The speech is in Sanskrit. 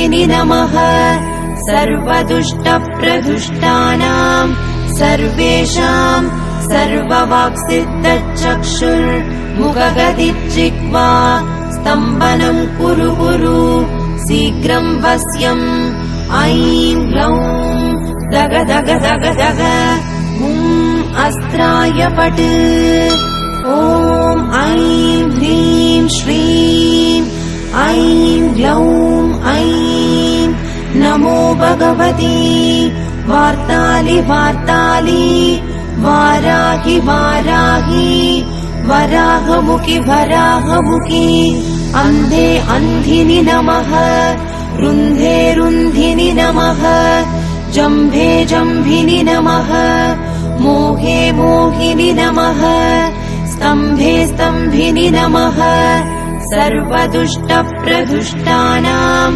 सर्वदुष्टदुःखिनि नमः सर्वदुष्टप्रदुष्टानां सर्वेषां सर्ववाक्सिद्धचक्षुर्मुखगदिज्जिह्वा स्तम्भनं कुरु कुरु शीघ्रं वश्यम् ऐं ग्लौं दग दग दग दग अस्त्राय पट् ॐ ऐं ह्रीं श्रीं ऐं ग्लौं ऐं नमो भगवती वार्तालि वार्तालि वाराहि वाराहि वराहमुखि वराहमुखि अन्धे अन्धिनि नमः रुन्धे रुन्धिनि नमः जम्भे जम्भिनि नमः मोहे मोहिनि नमः स्तम्भे स्तम्भिनि नमः सर्वदुष्टप्रदुष्टानां